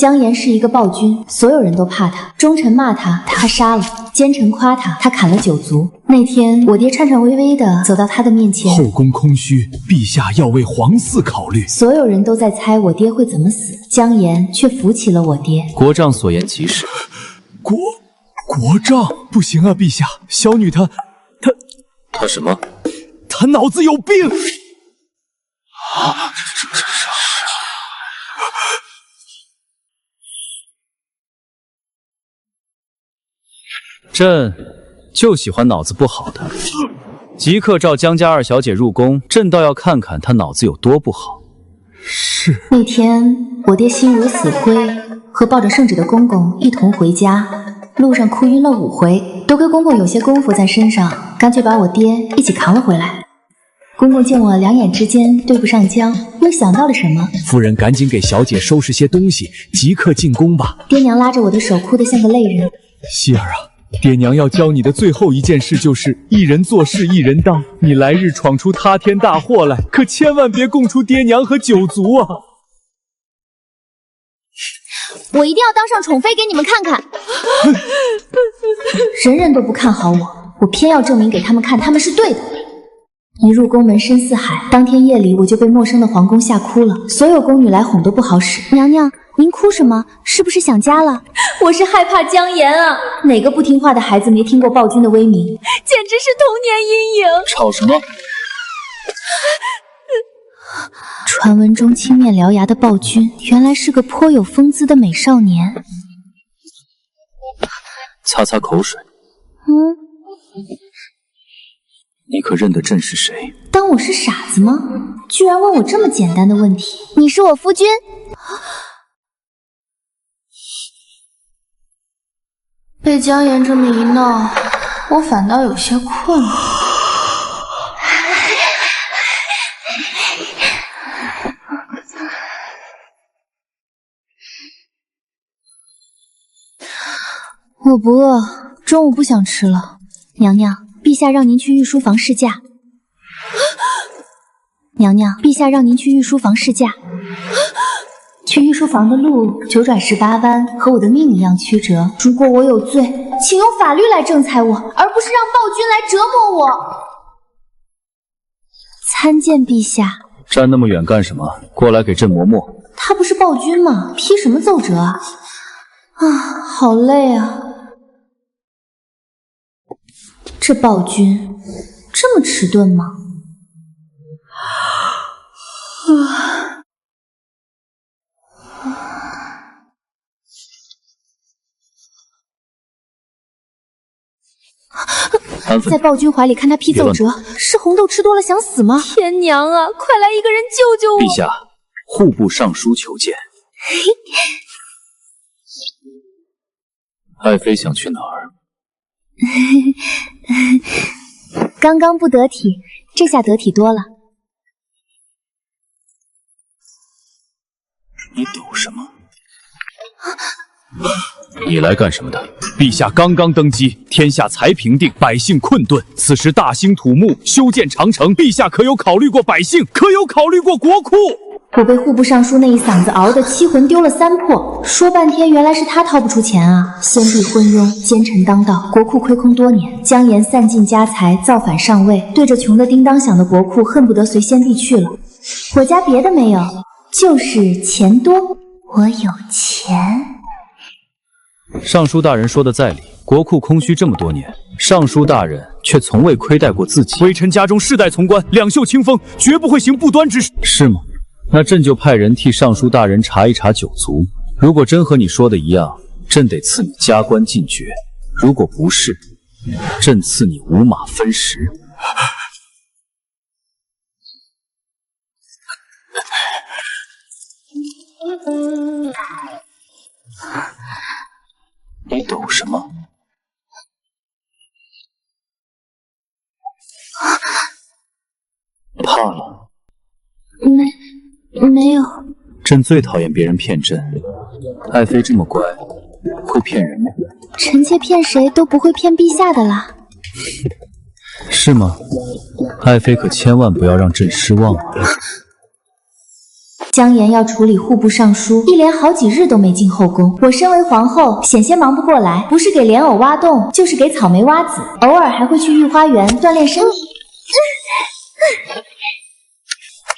姜妍是一个暴君，所有人都怕他。忠臣骂他，他杀了；奸臣夸他，他砍了9族。那天，我爹颤颤巍巍地走到他的面前，后宫空虚，陛下要为皇嗣考虑。所有人都在猜我爹会怎么死，姜妍却扶起了我爹。国丈所言极是。国丈，不行啊，陛下，小女她什么？她脑子有病！朕就喜欢脑子不好的，即刻召姜家2小姐入宫，朕倒要看看她脑子有多不好。是。那天，我爹心如死灰，和抱着圣旨的公公一同回家，路上哭晕了5回，多亏公公有些功夫在身上，干脆把我爹一起扛了回来。公公见我2眼之间对不上焦，又想到了什么。夫人，赶紧给小姐收拾些东西，即刻进宫吧。爹娘拉着我的手，哭得像个泪人。希儿啊，爹娘要教你的最后一件事就是一人做事一人当。你来日闯出塌天大祸来，可千万别供出爹娘和9族啊！我一定要当上宠妃给你们看看。人人都不看好我，我偏要证明给他们看，他们是对的。一入宫门深似海，当天夜里我就被陌生的皇宫吓哭了，所有宫女来哄都不好使。娘娘，您哭什么？是不是想家了？我是害怕姜妍啊！哪个不听话的孩子没听过暴君的威名？简直是童年阴影。吵什么？传闻中青面獠牙的暴君，原来是个颇有风姿的美少年。擦擦口水。你可认得朕是谁？当我是傻子吗？居然问我这么简单的问题。你是我夫君。被姜妍这么一闹，我反倒有些困了。我不饿，中午不想吃了。娘娘，陛下让您去御书房试驾。娘娘，陛下让您去御书房试驾。去御书房的路9转18弯，和我的命一样曲折。如果我有罪，请用法律来正裁我，而不是让暴君来折磨我。参见陛下。站那么远干什么？过来给朕磨磨。他不是暴君吗？批什么奏折啊？好累啊！这暴君这么迟钝吗？在暴君怀里看他批奏折，是红豆吃多了想死吗？天娘啊，快来一个人救救我！陛下，户部尚书求见。爱妃想去哪儿？刚刚不得体，这下得体多了。你抖什么？你来干什么的？陛下刚刚登基，天下才平定，百姓困顿。此时大兴土木，修建长城，陛下可有考虑过百姓？可有考虑过国库？我被户部尚书那一嗓子熬得7魂丢了3魄，说半天原来是他掏不出钱啊！先帝昏庸，奸臣当道，国库亏空多年，姜妍散尽家财，造反上位，对着穷得叮当响的国库，恨不得随先帝去了。我家别的没有，就是钱多，我有钱。尚书大人说的在理，国库空虚这么多年，尚书大人却从未亏待过自己。微臣家中世代从官，两袖清风，绝不会行不端之事。是吗？那朕就派人替尚书大人查一查9族，如果真和你说的一样，朕得赐你加官进爵；如果不是，朕赐你五马分食。你抖什么？怕了？没有。朕最讨厌别人骗朕。爱妃这么乖，会骗人吗？臣妾骗谁都不会骗陛下的啦。是吗？爱妃可千万不要让朕失望啊！姜妍要处理户部尚书，一连好几日都没进后宫。我身为皇后，险些忙不过来，不是给莲藕挖洞，就是给草莓挖籽，偶尔还会去御花园锻炼身体。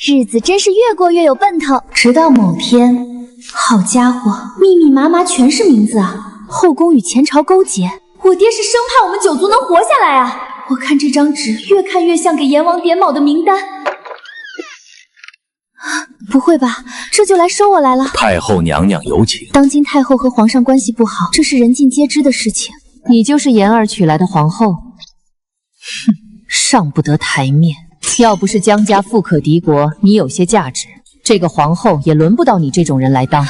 日子真是越过越有奔头。直到某天，好家伙，密密麻麻全是名字啊！后宫与前朝勾结，我爹是生怕我们九族能活下来啊！我看这张纸，越看越像给阎王点卯的名单。不会吧，这就来收我来了？太后娘娘有请。当今太后和皇上关系不好，这是人尽皆知的事情。你就是妍儿娶来的皇后？哼，上不得台面。要不是姜家富可敌国，你有些价值，这个皇后也轮不到你这种人来当。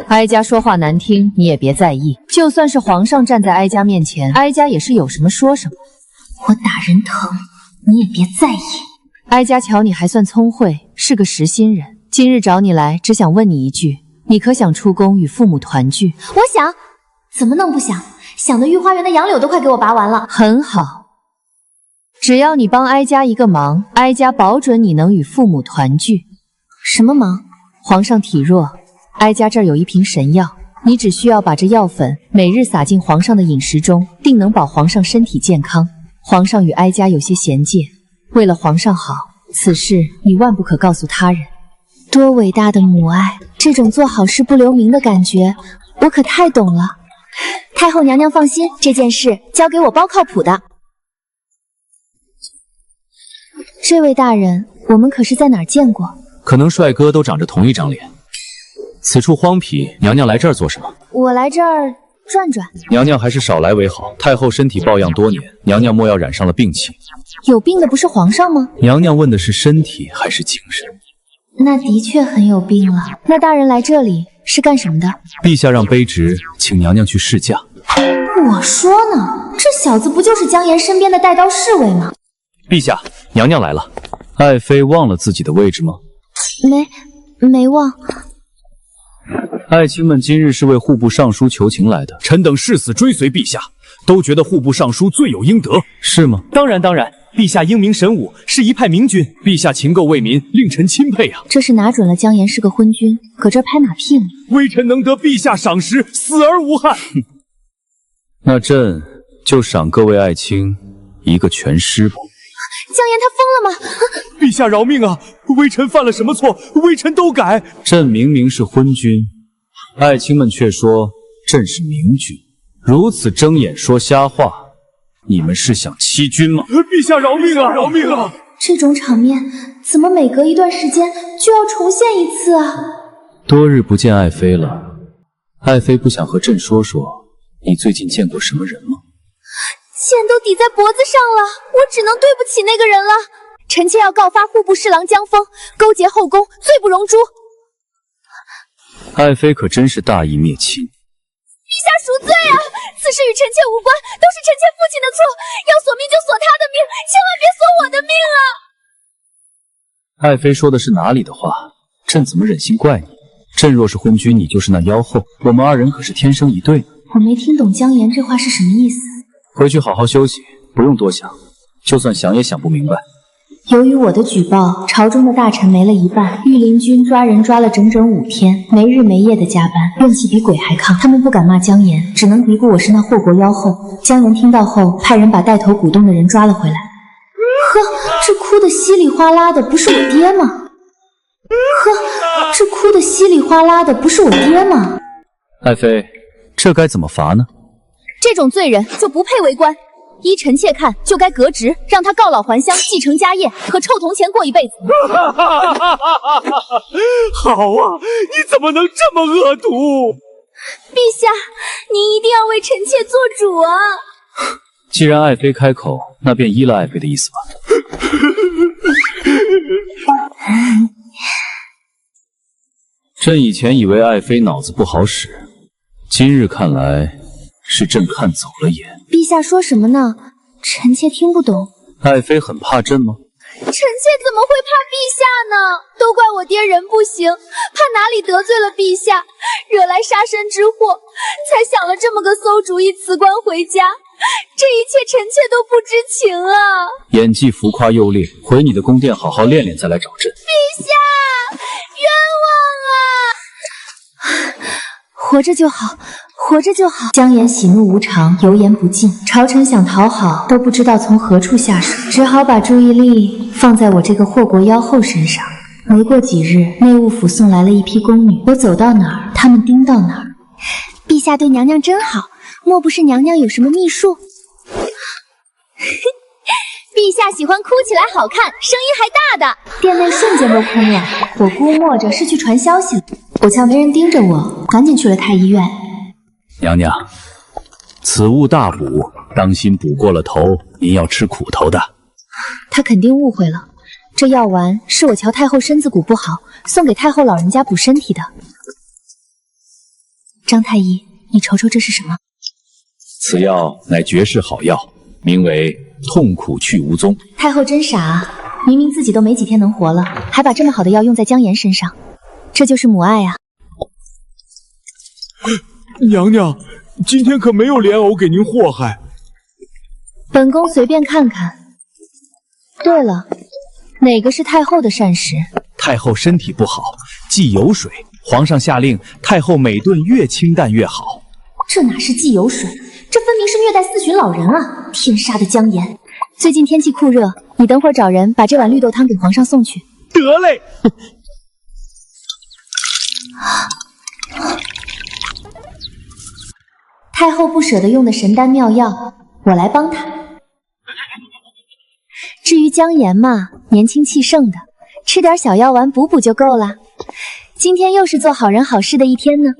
哀家说话难听，你也别在意。就算是皇上站在哀家面前，哀家也是有什么说什么。我打人疼，你也别在意。哀家瞧你还算聪慧，是个实心人。今日找你来，只想问你一句，你可想出宫与父母团聚？我想，怎么能不想？想的御花园的杨柳都快给我拔完了。很好，只要你帮哀家一个忙，哀家保准你能与父母团聚。什么忙？皇上体弱，哀家这儿有一瓶神药，你只需要把这药粉每日撒进皇上的饮食中，定能保皇上身体健康。皇上与哀家有些嫌戒，为了皇上好，此事你万不可告诉他人。多伟大的母爱，这种做好事不留名的感觉，我可太懂了。太后娘娘放心，这件事交给我包靠谱的。这位大人，我们可是在哪儿见过？可能帅哥都长着同一张脸。此处荒僻，娘娘来这儿做什么？我来这儿转转。娘娘还是少来为好。太后身体抱恙多年，娘娘莫要染上了病气。有病的不是皇上吗？娘娘问的是身体还是精神？那的确很有病了。那大人来这里是干什么的？陛下让卑职请娘娘去试驾。我说呢，这小子不就是姜妍身边的带刀侍卫吗？陛下，娘娘来了。爱妃忘了自己的位置吗？没忘。爱卿们今日是为户部尚书求情来的，臣等誓死追随陛下，都觉得户部尚书罪有应得，是吗？当然，陛下英明神武，是一派明君，陛下勤垢为民，令臣钦佩啊！这是拿准了姜妍是个昏君，搁这拍马屁呢。微臣能得陛下赏识，死而无憾。那朕就赏各位爱卿一个全尸吧。姜妍她疯了吗？陛下饶命啊！微臣犯了什么错？微臣都改。朕明明是昏君，爱卿们却说朕是明君，如此睁眼说瞎话，你们是想欺君吗？陛下饶命啊！饶命啊！这种场面怎么每隔一段时间就要重现一次啊？多日不见爱妃了，爱妃不想和朕说说你最近见过什么人吗？剑都抵在脖子上了，我只能对不起那个人了。臣妾要告发户部侍郎姜峰勾结后宫，罪不容诛。爱妃可真是大义灭亲。陛下赎罪啊！此事与臣妾无关，都是臣妾父亲的错。要索命就索他的命，千万别索我的命啊！爱妃说的是哪里的话？朕怎么忍心怪你？朕若是昏君，你就是那妖后，我们二人可是天生一对。我没听懂姜妍这话是什么意思。回去好好休息，不用多想，就算想也想不明白。由于我的举报，朝中的大臣没了一半，御林军抓人抓了整整5天，没日没夜的加班，怨气比鬼还抗。他们不敢骂姜妍，只能嘀咕我是那祸国妖后。姜妍听到后，派人把带头鼓动的人抓了回来。呵，这哭得稀里哗啦的不是我爹吗？呵，这哭得稀里哗啦的不是我爹吗？爱妃，这该怎么罚呢？这种罪人就不配为官，依臣妾看，就该革职，让他告老还乡，继承家业，和臭铜钱过一辈子。好啊，你怎么能这么恶毒？陛下，您一定要为臣妾做主啊！既然爱妃开口，那便依了爱妃的意思吧。朕以前以为爱妃脑子不好使，今日看来是朕看走了眼。陛下说什么呢？臣妾听不懂。爱妃很怕朕吗？臣妾怎么会怕陛下呢？都怪我爹人不行，怕哪里得罪了陛下，惹来杀身之祸，才想了这么个馊主意，辞官回家。这一切臣妾都不知情啊！演技浮夸又劣，回你的宫殿好好练练，再来找朕。陛下，冤枉啊！活着就好，活着就好。姜妍喜怒无常，油盐不进。朝臣想讨好，都不知道从何处下手，只好把注意力放在我这个祸国妖后身上。没过几日，内务府送来了一批宫女，我走到哪儿，他们盯到哪儿。陛下对娘娘真好，莫不是娘娘有什么秘术？陛下喜欢哭起来好看，声音还大的。殿内瞬间都空了，我估摸着是去传消息了。我瞧没人盯着我，赶紧去了太医院。娘娘，此物大补，当心补过了头，您要吃苦头的。他肯定误会了，这药丸是我瞧太后身子骨不好，送给太后老人家补身体的。张太医，你瞅瞅这是什么？此药乃绝世好药，名为痛苦去无踪。太后真傻啊，明明自己都没几天能活了，还把这么好的药用在姜妍身上，这就是母爱啊！娘娘，今天可没有莲藕给您祸害。本宫随便看看。对了，哪个是太后的膳食？太后身体不好，忌油水，皇上下令太后每顿越清淡越好。这哪是忌油水，这分明是虐待四旬老人啊！天杀的姜妍！最近天气酷热，你等会儿找人把这碗绿豆汤给皇上送去。得嘞。太后不舍得用的神丹妙药，我来帮她。至于姜妍嘛，年轻气盛的，吃点小药丸补补就够了。今天又是做好人好事的一天呢。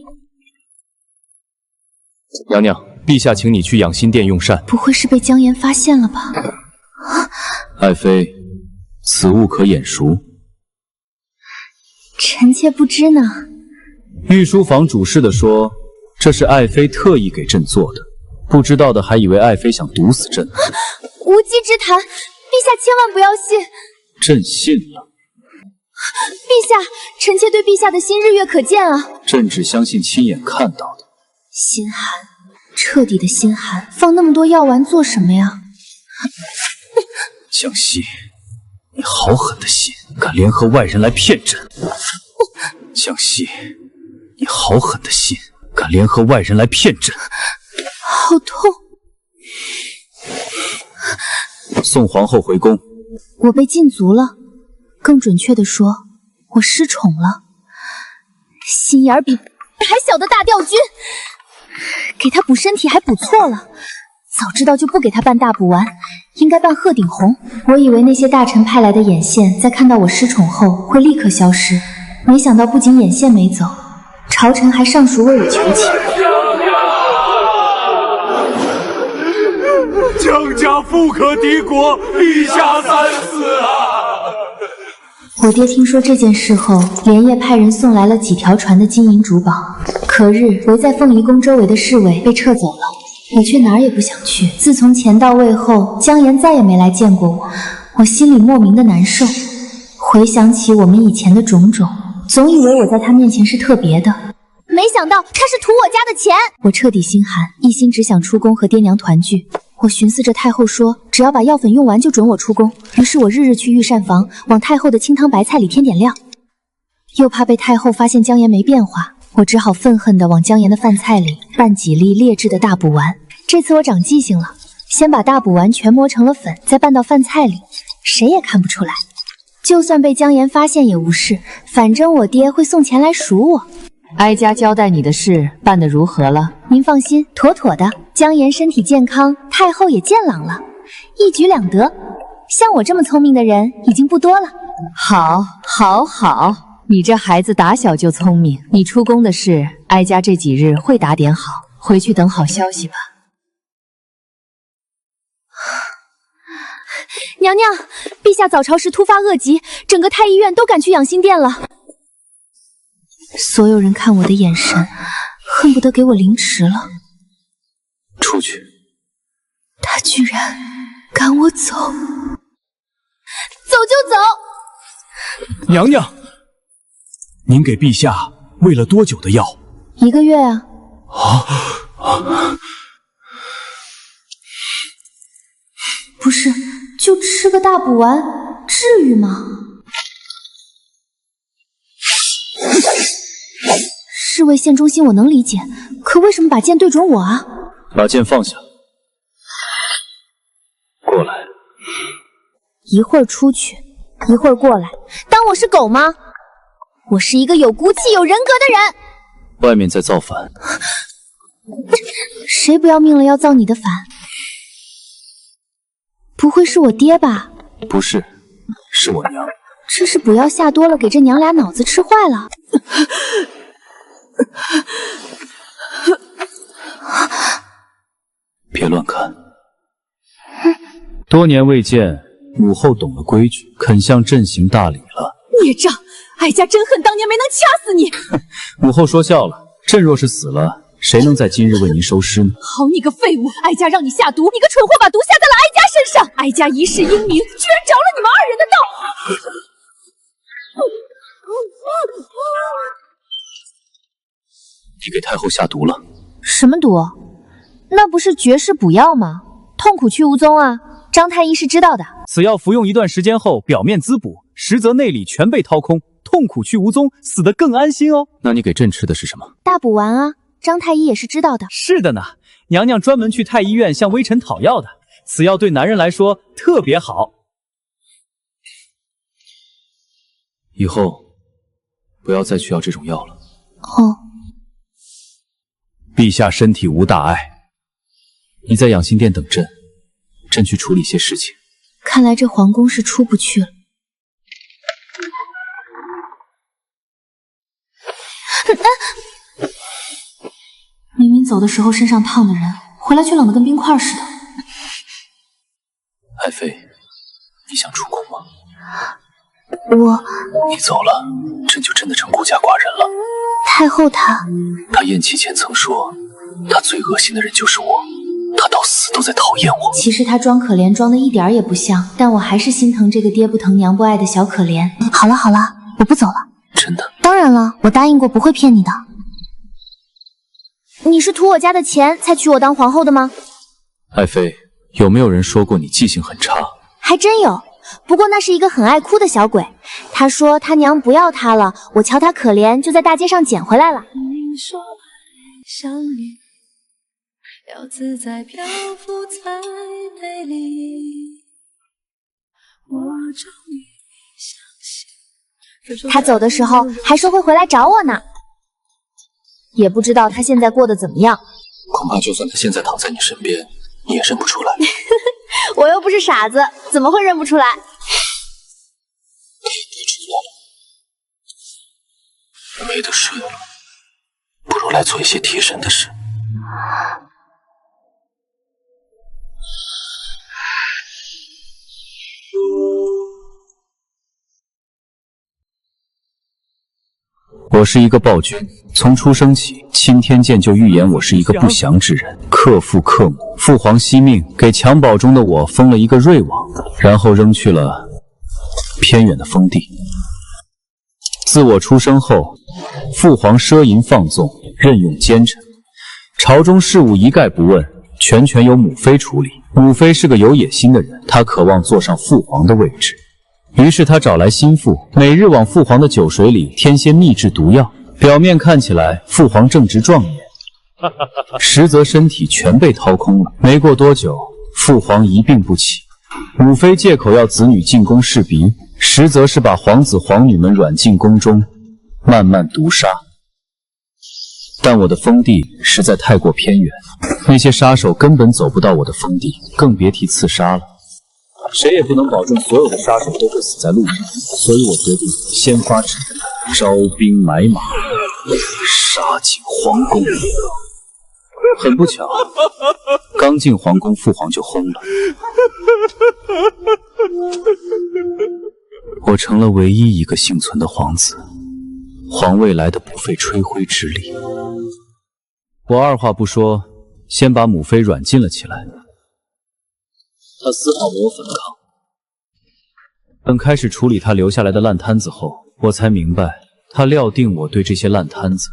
娘娘，陛下请你去养心殿用膳。不会是被姜妍发现了吧？爱妃，此物可眼熟。臣妾不知呢。御书房主事的说，这是爱妃特意给朕做的，不知道的还以为爱妃想毒死朕。无稽之谈，陛下千万不要信。朕信了。陛下，臣妾对陛下的心日月可见啊。朕只相信亲眼看到的。心寒，彻底的心寒。放那么多药丸做什么呀？江西，你好狠的心，敢联合外人来骗朕！江西，你好狠的心，敢联合外人来骗朕！好痛！送皇后回宫。我被禁足了，更准确的说，我失宠了。心眼儿比还小的大吊军，给他补身体还补错了。早知道就不给他办大补丸，应该办鹤顶红。我以为那些大臣派来的眼线，在看到我失宠后会立刻消失，没想到不仅眼线没走，朝臣还上书为我求情。姜家富可敌国，陛下三思啊！我爹听说这件事后，连夜派人送来了几条船的金银珠宝。可日，围在凤仪宫周围的侍卫被撤走了，我却哪儿也不想去。自从钱到位后，姜妍再也没来见过我，我心里莫名的难受。回想起我们以前的种种，总以为我在他面前是特别的，没想到他是图我家的钱。我彻底心寒，一心只想出宫和爹娘团聚。我寻思着太后说只要把药粉用完就准我出宫，于是我日日去御膳房往太后的清汤白菜里添点料，又怕被太后发现姜妍没变化，我只好愤恨地往姜妍的饭菜里拌几粒劣质的大补丸。这次我长记性了，先把大补丸全磨成了粉，再拌到饭菜里，谁也看不出来。就算被姜妍发现也无事，反正我爹会送钱来赎我。哀家交代你的事办得如何了？您放心，妥妥的。姜妍身体健康，太后也健朗了，一举两得。像我这么聪明的人已经不多了。好，好，好，你这孩子打小就聪明。你出宫的事，哀家这几日会打点好，回去等好消息吧。娘娘，陛下早朝时突发恶疾，整个太医院都赶去养心殿了。所有人看我的眼神，恨不得给我凌迟了。出去！他居然赶我走！走就走！娘娘，您给陛下喂了多久的药？1个月啊。不是，就吃个大补丸，至于吗？侍卫线中心我能理解，可为什么把剑对准我啊？把剑放下，过来。一会儿出去，一会儿过来，当我是狗吗？我是一个有骨气、有人格的人。外面在造反，谁不要命了要造你的反？不会是我爹吧？不是，是我娘。这是补药下多了，给这娘俩脑子吃坏了。别乱看。多年未见，母后懂了规矩，肯向朕行大礼了。孽障！哀家真恨当年没能掐死你。母后说笑了，朕若是死了，谁能在今日为您收尸呢？好你个废物！哀家让你下毒，你个蠢货把毒下在了哀家身上。哀家一世英名，居然着了你们二人的道。你给太后下毒了？什么毒？那不是绝世补药吗？痛苦去无踪啊！张太医是知道的。此药服用一段时间后，表面滋补，实则内里全被掏空，痛苦去无踪，死得更安心哦。那你给朕吃的是什么？大补丸啊！张太医也是知道的。是的呢，娘娘专门去太医院向微臣讨药的。此药对男人来说特别好。以后不要再去要这种药了。哦。陛下身体无大碍，你在养心殿等朕，朕去处理些事情。看来这皇宫是出不去了。明明走的时候身上烫的人，回来却冷得跟冰块似的。爱妃，你想出宫吗？你走了，朕就真的成孤家寡人了。太后她咽气前曾说，她最恶心的人就是我，她到死都在讨厌我。其实她装可怜装的一点也不像，但我还是心疼这个爹不疼娘不爱的小可怜。好了好了，我不走了。真的？当然了，我答应过不会骗你的。你是图我家的钱才娶我当皇后的吗？爱妃，有没有人说过你记性很差？还真有，不过那是一个很爱哭的小鬼。他说他娘不要他了，我瞧他可怜，就在大街上捡回来了。你说爱像雨，要自在漂浮才美丽。我终于相信。他走的时候还说会回来找我呢，也不知道他现在过得怎么样。恐怕就算他现在躺在你身边，你也认不出来。我又不是傻子，怎么会认不出来？没得睡了，不如来做一些提神的事。我是一个暴君，从出生起，青天剑就预言我是一个不祥之人，克父克母。父皇惜命，给襁褓中的我封了一个瑞王，然后扔去了偏远的封地。自我出生后，父皇奢淫放纵，任用奸臣，朝中事务一概不问，全由母妃处理。母妃是个有野心的人，她渴望坐上父皇的位置。于是他找来心腹，每日往父皇的酒水里添些秘制毒药。表面看起来父皇正值壮年，实则身体全被掏空了。没过多久，父皇一病不起。母妃借口要子女进宫侍鼻，实则是把皇子皇女们软禁宫中，慢慢毒杀。但我的封地实在太过偏远，那些杀手根本走不到我的封地，更别提刺杀了。谁也不能保证所有的杀手都会死在路上，所以我决定先发制人，招兵买马，杀进皇宫。很不巧，刚进皇宫，父皇就轰了，我成了唯一一个幸存的皇子，皇位来的不费吹灰之力。我二话不说，先把母妃软禁了起来。他丝毫没有反抗。等开始处理他留下来的烂摊子后，我才明白，他料定我对这些烂摊子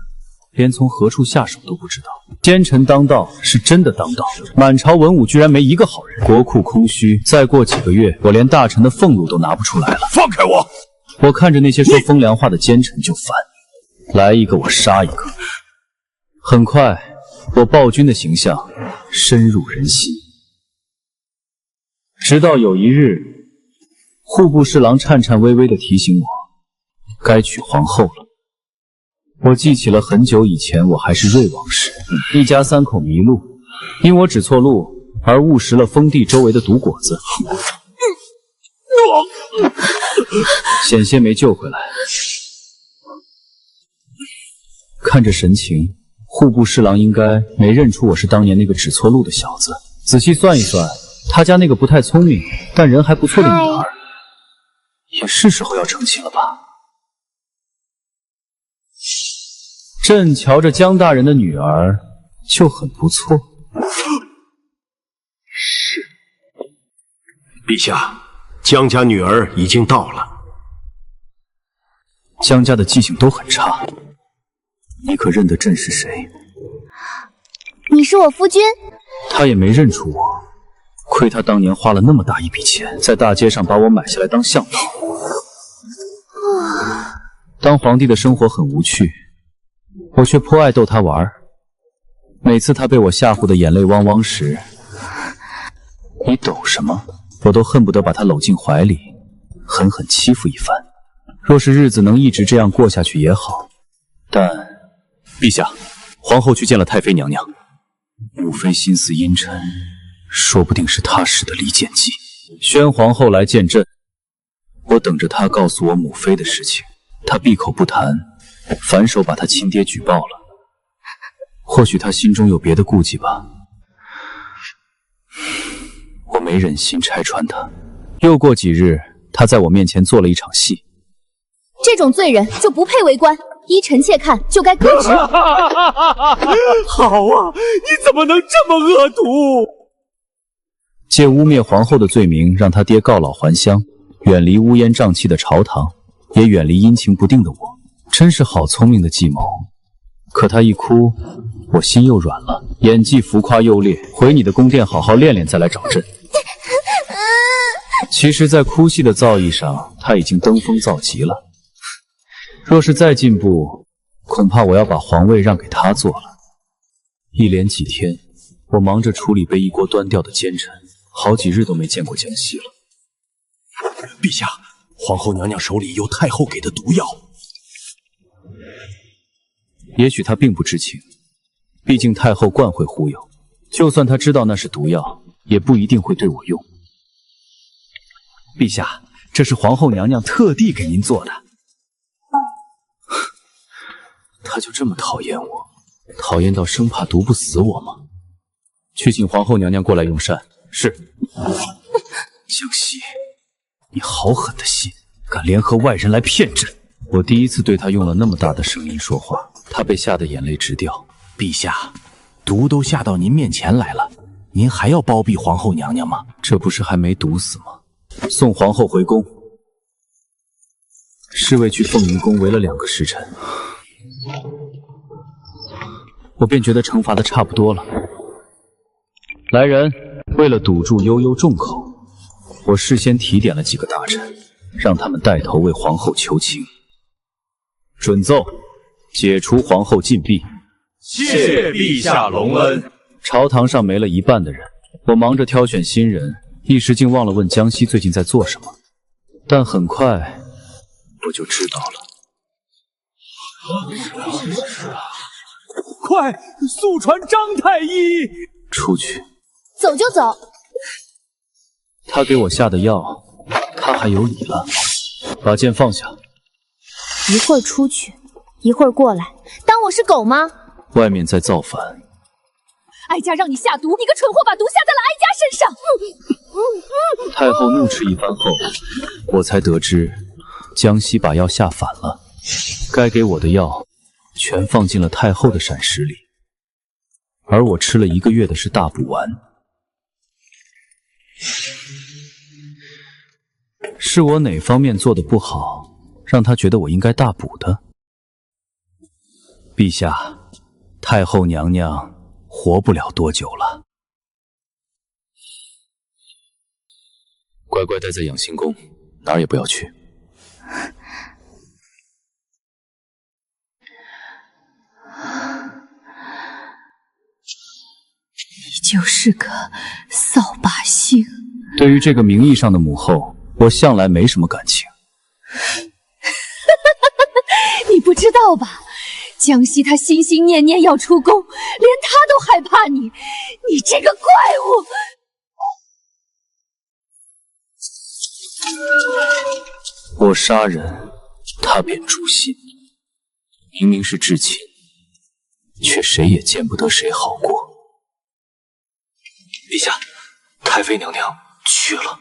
连从何处下手都不知道。奸臣当道是真的当道，满朝文武居然没一个好人，国库空虚。再过几个月，我连大臣的俸禄都拿不出来了。放开我！我看着那些说风凉话的奸臣就烦，来一个我杀一个。很快，我暴君的形象深入人心。直到有一日，户部侍郎颤颤巍巍地提醒我，该娶皇后了。我记起了很久以前我还是瑞王时，一家3口迷路，因我指错路而误食了封地周围的毒果子，险些没救回来。看着神情，户部侍郎应该没认出我是当年那个指错路的小子。仔细算一算，他家那个不太聪明但人还不错的女儿，也是时候要成亲了吧？朕瞧着江大人的女儿就很不错。是，陛下，江家女儿已经到了。江家的记性都很差，你可认得朕是谁？你是我夫君。他也没认出我，亏他当年花了那么大一笔钱，在大街上把我买下来当向导。当皇帝的生活很无趣，我却颇爱逗他玩。每次他被我吓唬得眼泪汪汪时，你抖什么？我都恨不得把他搂进怀里，狠狠欺负一番。若是日子能一直这样过下去也好，但陛下，皇后去见了太妃娘娘，母妃心思阴沉，说不定是她使的离间计。宣皇后来见朕，我等着她告诉我母妃的事情，她闭口不谈，反手把她亲爹举报了。或许她心中有别的顾忌吧，我没忍心拆穿她。又过几日，她在我面前做了一场戏。这种罪人就不配为官，依臣妾看就该革职。好啊，你怎么能这么恶毒？借污蔑皇后的罪名，让他爹告老还乡，远离乌烟瘴气的朝堂，也远离阴晴不定的我，真是好聪明的计谋。可他一哭，我心又软了，演技浮夸又劣，回你的宫殿好好练练，再来找朕。其实，在哭戏的造诣上，他已经登峰造极了。若是再进步，恐怕我要把皇位让给他做了。一连几天，我忙着处理被一锅端掉的奸臣，好几日都没见过江西了。陛下，皇后娘娘手里有太后给的毒药。也许她并不知情，毕竟太后惯会忽悠。就算她知道那是毒药，也不一定会对我用。陛下，这是皇后娘娘特地给您做的。她就这么讨厌我，讨厌到生怕毒不死我吗？去请皇后娘娘过来用膳。是。江西，你好狠的心，敢联合外人来骗朕！我第一次对她用了那么大的声音说话，她被吓得眼泪直掉。陛下，毒都下到您面前来了，您还要包庇皇后娘娘吗？这不是还没毒死吗？送皇后回宫。侍卫去凤鸣宫围了2个时辰，我便觉得惩罚的差不多了。来人，为了堵住悠悠众口，我事先提点了几个大臣，让他们带头为皇后求情。准奏，解除皇后禁闭。谢陛下隆恩。朝堂上没了一半的人，我忙着挑选新人，一时竟忘了问江西最近在做什么。但很快我就知道了。快速传张太医！出去。走就走。他给我下的药，他还有理了。把剑放下。一会儿出去，一会儿过来，当我是狗吗？外面在造反。哀家让你下毒，你个蠢货把毒下在了哀家身上。太后怒斥一番后，我才得知江西把药下反了，该给我的药全放进了太后的膳食里，而我吃了1个月的是大补丸。是我哪方面做的不好，让他觉得我应该大补的？陛下，太后娘娘活不了多久了，乖乖待在养心宫，哪儿也不要去。就是个扫把星。对于这个名义上的母后，我向来没什么感情。你不知道吧？江西他心心念念要出宫，连他都害怕你，你这个怪物！我杀人，他便诛心。明明是至亲，却谁也见不得谁好过。陛下，太妃娘娘去了。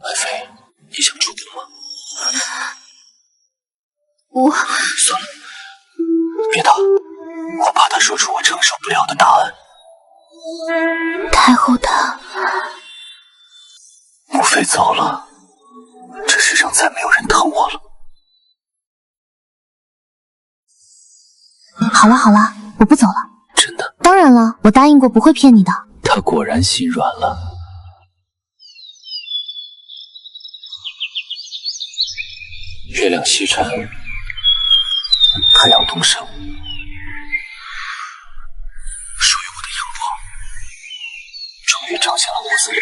爱妃，你想出宫吗？我算了，别打，我怕他说出我承受不了的答案。太后她母妃走了，这世上再没有人疼我了。好了好了，我不走了。真的？当然了，我答应过不会骗你的。他果然心软了。月亮西沉，太阳东升，属于我的阳光终于照进了屋子里。